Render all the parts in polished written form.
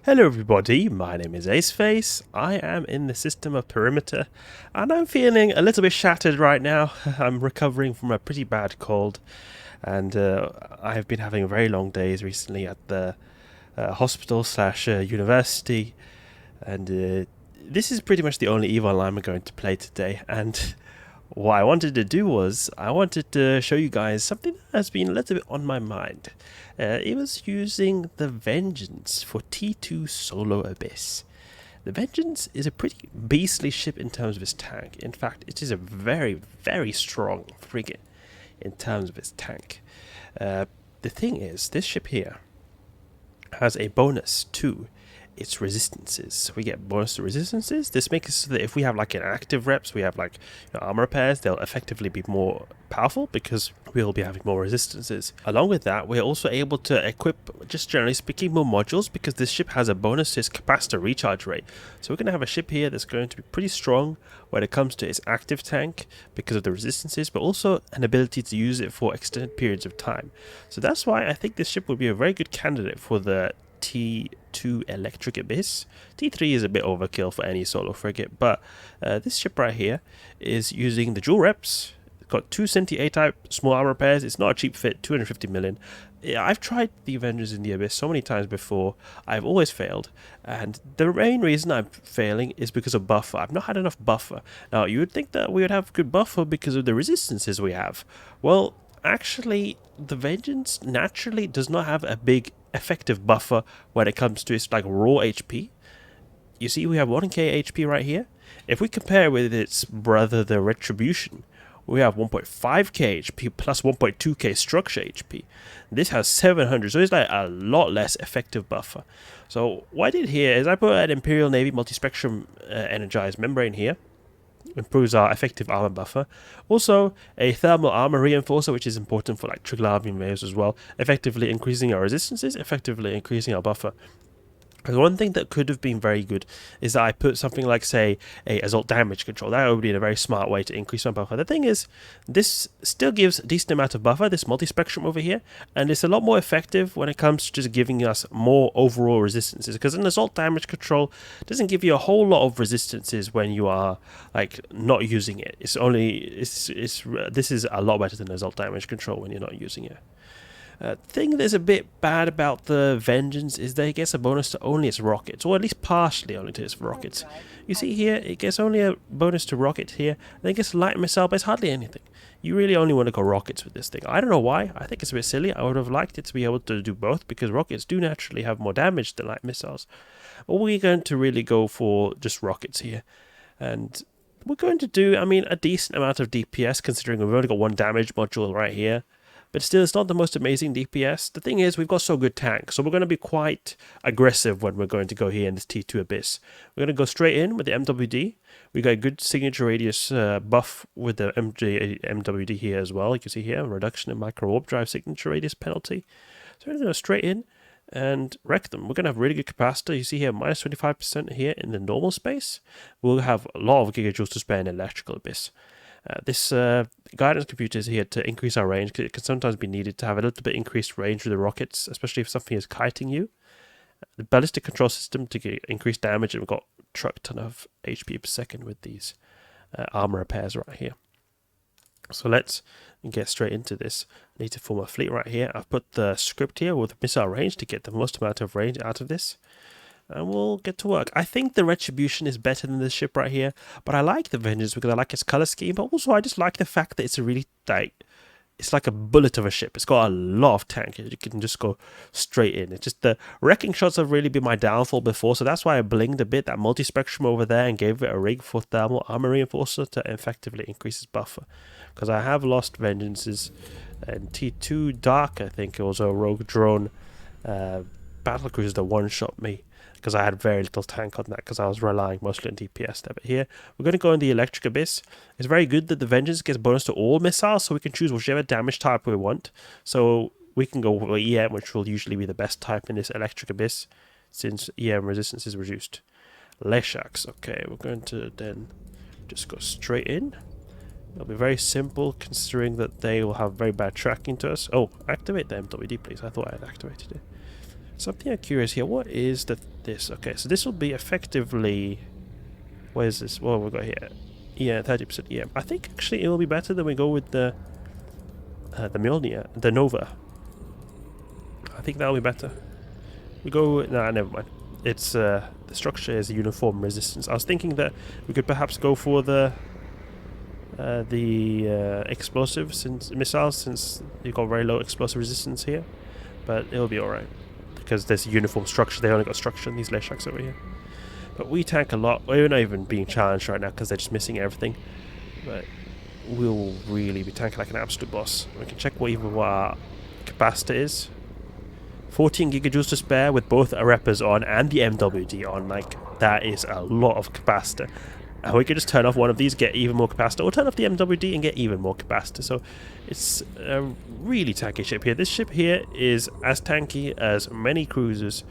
Hello everybody, my name is Aceface, I am in the system of Perimeter, and I'm feeling a little bit shattered right now. I'm recovering from a pretty bad cold, and I have been having very long days recently at the hospital slash university, and this is pretty much the only EVE Online I'm going to play today, and what I wanted to do was, I wanted to show you guys something that has been a little bit on my mind. It was using the Veangeance for T2 Solo Abyss. The Veangeance is a pretty beastly ship in terms of its tank. In fact, it is a very, very strong frigate in terms of its tank. The thing is, this ship here has a bonus to its resistances. So we get bonus to resistances. This makes it so that if we have like an active reps, we have like armor repairs, they'll effectively be more powerful because we'll be having more resistances. Along with that, we're also able to equip, just generally speaking, more modules because this ship has a bonus to its capacitor recharge rate. So we're going to have a ship here that's going to be pretty strong when it comes to its active tank because of the resistances, but also an ability to use it for extended periods of time. So that's why I think this ship would be a very good candidate for the T2 Electric Abyss. T3 is a bit overkill for any solo frigate, but this ship right here is using the dual reps. It's got 2 Centii A-type small armor repairs. It's not a cheap fit, 250 million. I've tried the Avengers in the Abyss so many times before. I've always failed, and the main reason I'm failing is because of buffer. I've not had enough buffer. Now, you would think that we would have good buffer because of the resistances we have. Well, actually, the Veangeance naturally does not have a big effective buffer when it comes to its like raw HP. You see, we have 1k HP right here. If we compare with its brother, the Retribution, we have 1.5k HP plus 1.2k structure HP. This has 700, so it's like a lot less effective buffer. So what I did here is I put an Imperial Navy Multispectrum Energized membrane here. Improves our effective armor buffer. Also, a thermal armor reinforcer, which is important for like Triglavian waves as well, effectively increasing our resistances, effectively increasing our buffer. And one thing that could have been very good is that I put something like, say, a assault damage control. That would be a very smart way to increase my buffer. The thing is, this still gives a decent amount of buffer, this multi-spectrum over here, and it's a lot more effective when it comes to just giving us more overall resistances, because an assault damage control doesn't give you a whole lot of resistances when you are like not using it. This is a lot better than assault damage control when you're not using it. Thing that's a bit bad about the Veangeance is that it gets a bonus to only its rockets, or at least partially only to its rockets. You see here, it gets only a bonus to rockets here, then it gets light missile, but it's hardly anything. You really only want to go rockets with this thing. I don't know why, I think it's a bit silly. I would have liked it to be able to do both, because rockets do naturally have more damage than light missiles. But we're going to really go for just rockets here. And we're going to do, a decent amount of DPS, considering we've only got one damage module right here. But still, it's not the most amazing DPS. The thing is, we've got so good tanks, so we're going to be quite aggressive when we're going to go here in this T2 Abyss. We're going to go straight in with the MWD. We got a good signature radius buff with the MWD here as well. You can see here, reduction in Microwarpdrive signature radius penalty. So we're going to go straight in and wreck them. We're going to have really good capacitor. You see here, minus 25% here in the normal space. We'll have a lot of gigajoules to spare in Electrical Abyss. This guidance computer is here to increase our range, because it can sometimes be needed to have a little bit increased range with the rockets, especially if something is kiting you. The ballistic control system to get increased damage, and we've got a truck ton of HP per second with these armor repairs right here. So let's get straight into this. I need to form a fleet right here. I've put the script here with missile range to get the most amount of range out of this. And we'll get to work. I think the Retribution is better than this ship right here, but I like the Vengeance because I like its color scheme, but also I just like the fact that it's a really it's like a bullet of a ship. It's got a lot of tank. You can just go straight in. It's just the wrecking shots have really been my downfall before, so that's why I blinged a bit that multi-spectrum over there and gave it a rig for thermal armor reinforcer to effectively increase its buffer. Because I have lost Vengeances, and T2 Dark, I think it was a rogue drone battlecruiser that one-shot me, because I had very little tank on that, because I was relying mostly on DPS there. But here, we're going to go in the Electric Abyss. It's very good that the Veangeance gets bonus to all missiles, so we can choose whichever damage type we want. So we can go for EM, which will usually be the best type in this Electric Abyss, since EM resistance is reduced. Leshaks. Okay, we're going to then just go straight in. It'll be very simple, considering that they will have very bad tracking to us. Oh, activate the MWD, please. I thought I had activated it. Something I'm curious here. What is this? Okay, so this will be effectively. What is this? What have we got here? Yeah, 30% EM. I think actually it will be better than we go with the Mjolnir, the Nova. I think that'll be better. We go. Nah, never mind. It's the structure is a uniform resistance. I was thinking that we could perhaps go for the explosive missiles, since you've got very low explosive resistance here, but it'll be alright because there's a uniform structure. They only got structure in these Leshaks over here. But we tank a lot. We're not even being challenged right now because they're just missing everything. But we'll really be tanking like an absolute boss. We can check what our capacitor is. 14 gigajoules to spare with both Arepas on and the MWD on. Like, that is a lot of capacitor. And we can just turn off one of these, get even more capacitor, or turn off the MWD and get even more capacitor. So it's a really tanky ship here. This ship here is as tanky as many cruisers,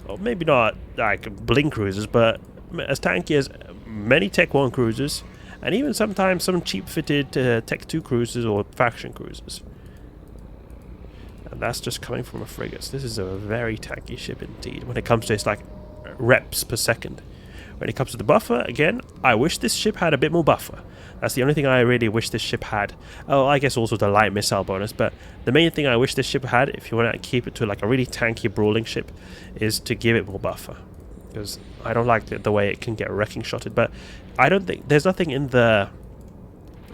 or maybe not like Blink cruisers, but as tanky as many Tech 1 cruisers, and even sometimes some cheap-fitted Tech 2 cruisers or faction cruisers. And that's just coming from a frigate. This is a very tanky ship indeed when it comes to its like reps per second. When it comes to the buffer, again, I wish this ship had a bit more buffer. That's the only thing I really wish this ship had. Oh, I guess also the light missile bonus, but the main thing I wish this ship had, if you want to keep it to like a really tanky brawling ship, is to give it more buffer. Because I don't like the way it can get wrecking shotted, but I don't think there's nothing in the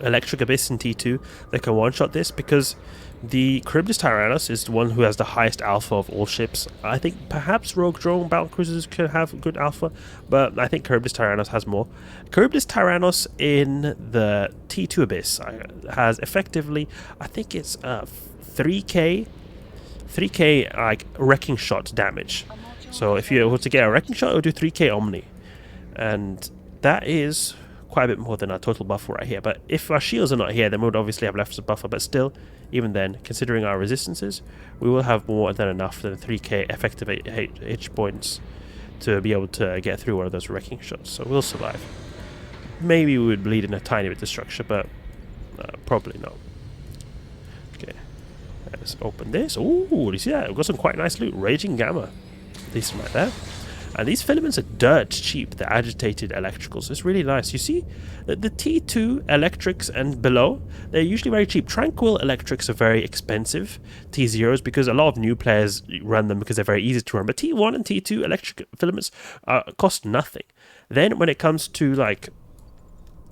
Electric Abyss in T2 that can one-shot this, because the Charybdis Tyrannus is the one who has the highest alpha of all ships. I think perhaps Rogue Drone battle cruisers can have good alpha, but I think Charybdis Tyrannus has more. Charybdis Tyrannus in the T2 Abyss has effectively, I think it's 3k like wrecking shot damage. So if you were to get a wrecking shot, it would do 3k Omni, and that is quite a bit more than our total buffer right here. But if our shields are not here, then we would obviously have left some buffer, but still, even then, considering our resistances, we will have more than enough than 3k effective H points to be able to get through one of those wrecking shots, so we'll survive. Maybe we would bleed in a tiny bit of structure, but probably not. Okay, let's open this. Ooh, you see that? We've got some quite nice loot. Raging Gamma. Decent right there. And these filaments are dirt cheap, the agitated electricals. It's really nice. You see, the T2 electrics and below, they're usually very cheap. Tranquil electrics are very expensive, T0s, because a lot of new players run them because they're very easy to run. But T1 and T2 electric filaments cost nothing. Then when it comes to like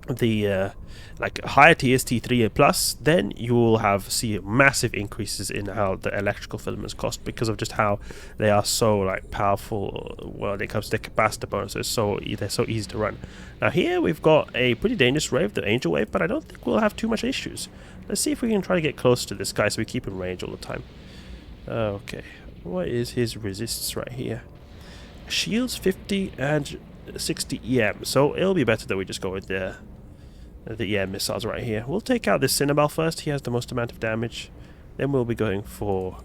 the like higher tiers, T3 and plus, then you will see massive increases in how the electrical filaments cost, because of just how they are so like powerful when it comes to the capacitor bonus. They're so easy to run. Now here we've got a pretty dangerous wave, the Angel Wave, but I don't think we'll have too much issues. Let's see if we can try to get close to this guy so we keep in range all the time. Okay, what is his resists right here? Shields 50 and 60 EM, so it'll be better that we just go with the EM missiles right here. We'll take out this Cinnabal first. He has the most amount of damage. Then we'll be going for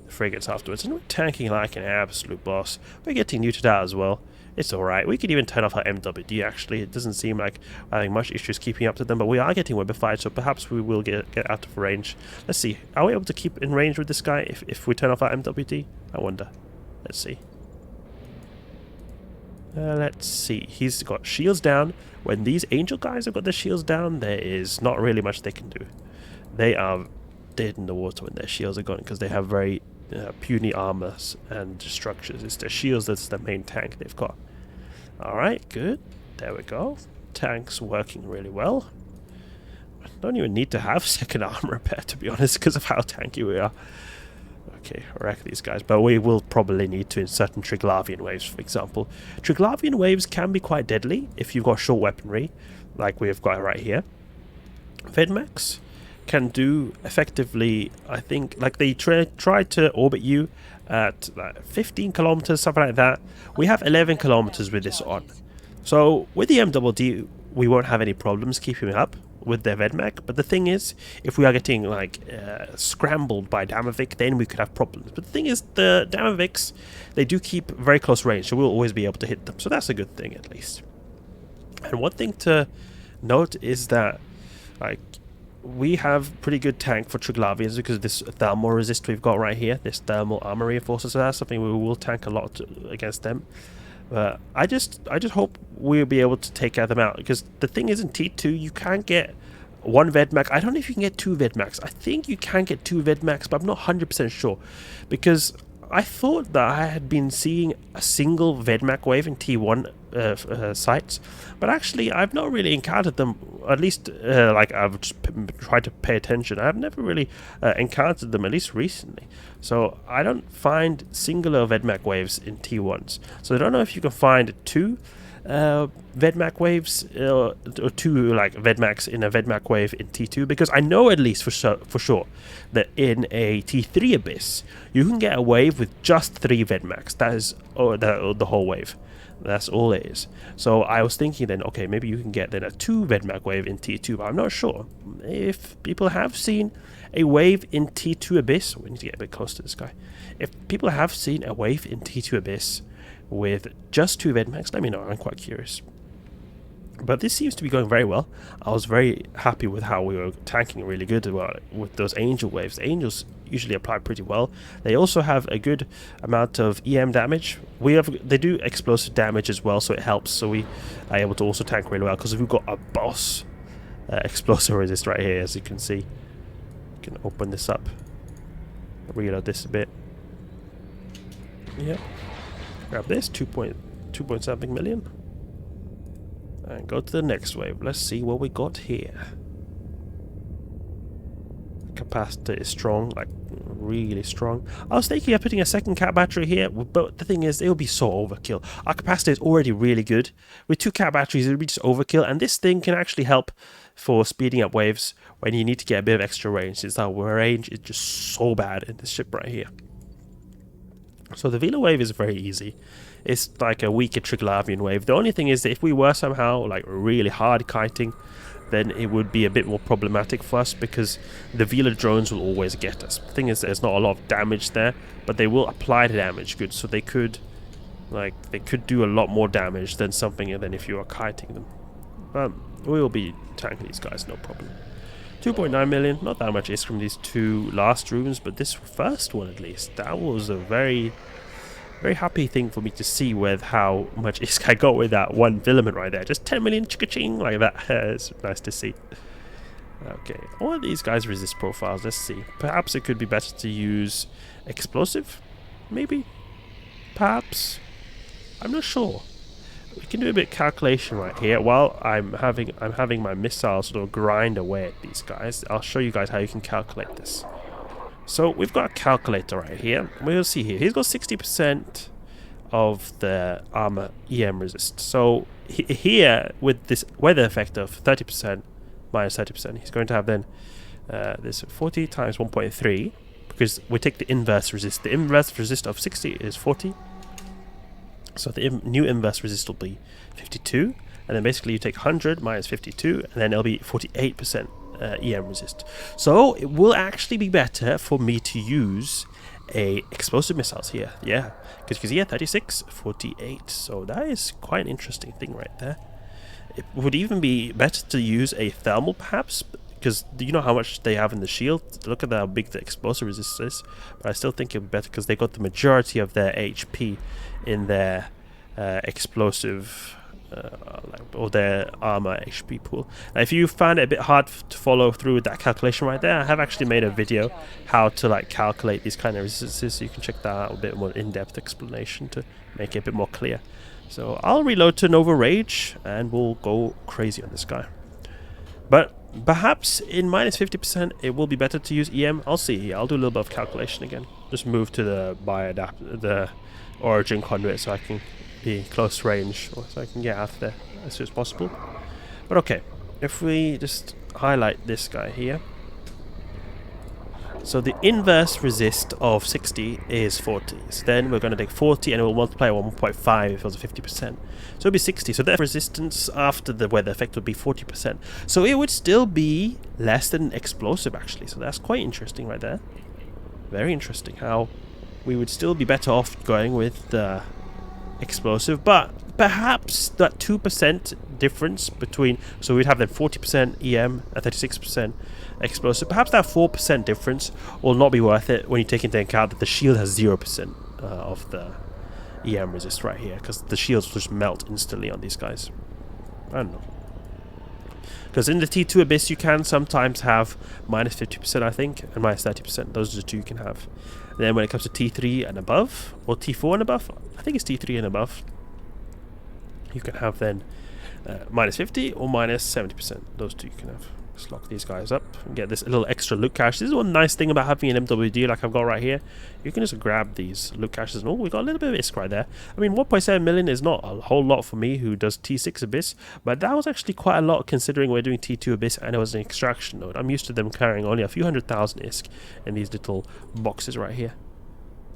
the frigates afterwards. And we're tanking like an absolute boss. We're getting neutered out as well. It's alright. We could even turn off our MWD actually. It doesn't seem like we're having much issues keeping up to them, but we are getting webified, so perhaps we will get out of range. Let's see. Are we able to keep in range with this guy if we turn off our MWD? I wonder. Let's see. Let's see. He's got shields down. When these angel guys have got their shields down, there is not really much they can do. They are dead in the water when their shields are gone, because they have very puny armors and structures. It's their shields that's the main tank they've got. Alright, good. There we go. Tank's working really well. I don't even need to have second armor repair, to be honest, because of how tanky we are. Okay, wreck these guys, but we will probably need to insert in Triglavian waves, for example. Triglavian waves can be quite deadly if you've got short weaponry, like we've got right here. Vedmax can do effectively, I think, like they try to orbit you at 15 kilometers, something like that. We have 11 kilometers with this on. So with the MWD, we won't have any problems keeping up with their Vedmac, but the thing is, if we are getting like scrambled by Damavik, then we could have problems. But the thing is, the Damaviks, they do keep very close range, so we'll always be able to hit them, so that's a good thing at least. And one thing to note is that like we have pretty good tank for Triglavians because of this thermal resist we've got right here, this thermal armor reinforcer. So that's something we will tank a lot against them. I just hope we'll be able to take them out, because the thing is, in T2 you can't get one Vedmax. I don't know if you can get two Vedmax. I think you can get two Vedmax, but I'm not 100% sure, because I thought that I had been seeing a single Vedmac wave in T1 sites, but actually I've not really encountered them, at least like I've just tried to pay attention. I've never really encountered them, at least recently. So I don't find singular Vedmac waves in T1s. So I don't know if you can find two Vedmac waves or two like Vedmacs in a Vedmac wave in T2, because I know at least for sure that in a T3 Abyss you can get a wave with just 3 Vedmacs. That is the whole wave. That's all it is. So I was thinking then, okay, maybe you can get then a 2 Vedmac wave in T2, but I'm not sure. If people have seen a wave in T2 Abyss, we need to get a bit close to this guy. If people have seen a wave in T2 Abyss with just 2 Vedmacs, let me know. I'm quite curious. But this seems to be going very well. I was very happy with how we were tanking really good with those angel waves. The angels usually apply pretty well. They also have a good amount of EM damage. They do explosive damage as well, so it helps. So we are able to also tank really well, because we've got a boss explosive resist right here, as you can see. You can open this up, reload this a bit. Yeah. Grab this, 2.7 million. And go to the next wave. Let's see what we got here. Capacitor is strong, like really strong. I was thinking of putting a second cat battery here, but the thing is, it would be so overkill. Our capacitor is already really good. With 2 cat batteries, it would be just overkill, and this thing can actually help for speeding up waves when you need to get a bit of extra range, since our range is just so bad in this ship right here. So the Vela wave is very easy. It's like a weaker Triglavian wave. The only thing is that if we were somehow like really hard kiting, then it would be a bit more problematic for us, because the Vela drones will always get us. The thing is, there's not a lot of damage there, but they will apply the damage good, so they could do a lot more damage than if you are kiting them. But we will be tanking these guys, no problem. 2.9 million, not that much is from these 2 last rooms, but this first one at least, that was a very happy thing for me to see with how much I got with that one filament right there. Just 10 million chicka-ching like that. It's nice to see. Okay, all of these guys resist profiles. Let's see. Perhaps it could be better to use explosive, maybe. Perhaps. I'm not sure. We can do a bit of calculation right here while I'm having my missiles sort of grind away at these guys. I'll show you guys how you can calculate this. So we've got a calculator right here. We'll see here. He's got 60% of the armor EM resist. So here, with this weather effect of 30%, minus 30%, he's going to have then this 40 times 1.3, because we take the inverse resist. The inverse resist of 60 is 40. So the new inverse resist will be 52. And then basically you take 100 minus 52, and then it'll be 48%. EM resist. So it will actually be better for me to use a explosive missiles here. Yeah, because yeah, 36, 48. So that is quite an interesting thing right there. It would even be better to use a thermal perhaps, because you know how much they have in the shield. Look at how big the explosive resist is. But I still think it would be better because they got the majority of their HP in their explosive or their armor HP pool. Now, if you find it a bit hard to follow through with that calculation right there, I have actually made a video how to like calculate these kind of resistances, so you can check that out, a bit more in-depth explanation to make it a bit more clear. So I'll reload to Nova Rage and we'll go crazy on this guy. But perhaps in minus 50% it will be better to use EM. I'll see. I'll do a little bit of calculation again. Just move to the origin conduit so I can be close range, or so I can get out of there as soon as possible. But okay, if we just highlight this guy here. So the inverse resist of 60 is 40. So then we're going to take 40 and we'll multiply it by 1.5 if it was 50%. So it'll be 60. So the resistance after the weather effect would be 40%. So it would still be less than explosive actually. So that's quite interesting right there. Very interesting how we would still be better off going with the explosive, but perhaps that 2% difference between, so we'd have then 40% EM and 36% explosive. Perhaps that 4% difference will not be worth it when you take into account that the shield has 0% of the EM resist right here, because the shields will just melt instantly on these guys. I don't know. Because in the T2 Abyss you can sometimes have minus 50%, I think, and minus 30%. Those are the two you can have. And then when it comes to T3 and above, or T4 and above, I think it's T3 and above, you can have then minus 50 or minus 70%. Those two you can have. Let's lock these guys up and get this little extra loot cache. This is one nice thing about having an MWD like I've got right here. You can just grab these loot caches and oh, we got a little bit of ISK right there. I mean, 1.7 million is not a whole lot for me who does T6 Abyss, but that was actually quite a lot considering we're doing T2 Abyss and it was an extraction node. I'm used to them carrying only a few 100,000 ISK in these little boxes right here.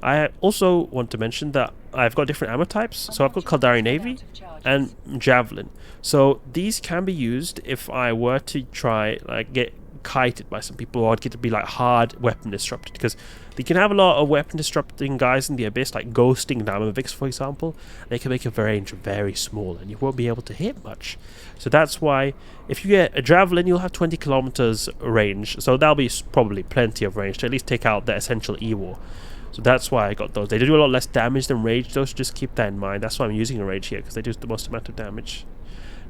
I also want to mention that I've got different ammo types. So I've got Caldari Navy and Javelin. So these can be used if I were to try like get kited by some people, or I'd get to be like hard weapon disrupted, because they can have a lot of weapon disrupting guys in the Abyss, like ghosting Dynamics for example. They can make your range very small and you won't be able to hit much. So that's why if you get a Javelin you'll have 20 kilometers range, so that'll be probably plenty of range to at least take out the essential E-War. So that's why I got those. They do a lot less damage than Rage, though, so just keep that in mind. That's why I'm using a Rage here, because they do the most amount of damage.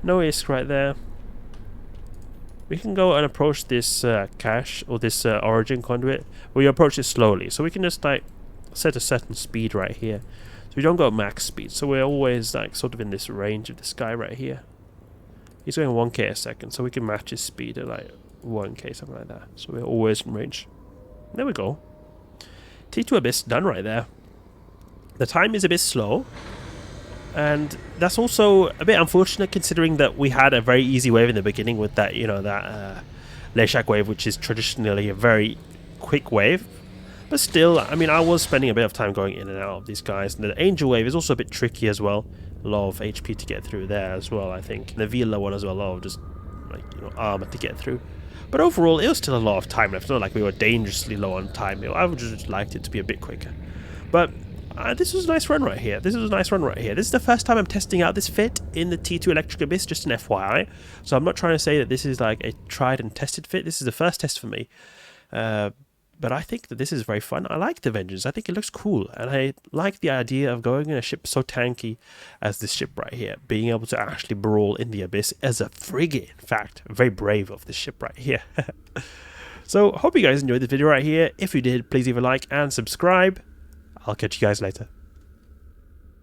No ISK right there. We can go and approach this cache, or this origin conduit. We approach it slowly, so we can just like set a certain speed right here. So we don't go max speed, so we're always like sort of in this range of this guy right here. He's going 1k a second, so we can match his speed at like 1k, something like that. So we're always in range. There we go. T2 Abyss done right there. The time is a bit slow, and that's also a bit unfortunate considering that we had a very easy wave in the beginning with that, you know, that Leshak wave, which is traditionally a very quick wave. But still, I mean, I was spending a bit of time going in and out of these guys. And the Angel wave is also a bit tricky as well. A lot of HP to get through there as well, I think. And the Vila one as well, a lot of just like, you know, armor to get through. But overall, it was still a lot of time left. It's not like we were dangerously low on time. I would just liked it to be a bit quicker. But this was a nice run right here. This is the first time I'm testing out this fit in the T2 Electric Abyss, just an FYI. So I'm not trying to say that this is like a tried and tested fit. This is the first test for me. But I think that this is very fun. I like the Veangeance. I think it looks cool. And I like the idea of going in a ship so tanky as this ship right here. Being able to actually brawl in the Abyss as a frigate, in fact. Very brave of this ship right here. So, hope you guys enjoyed this video right here. If you did, please leave a like and subscribe. I'll catch you guys later.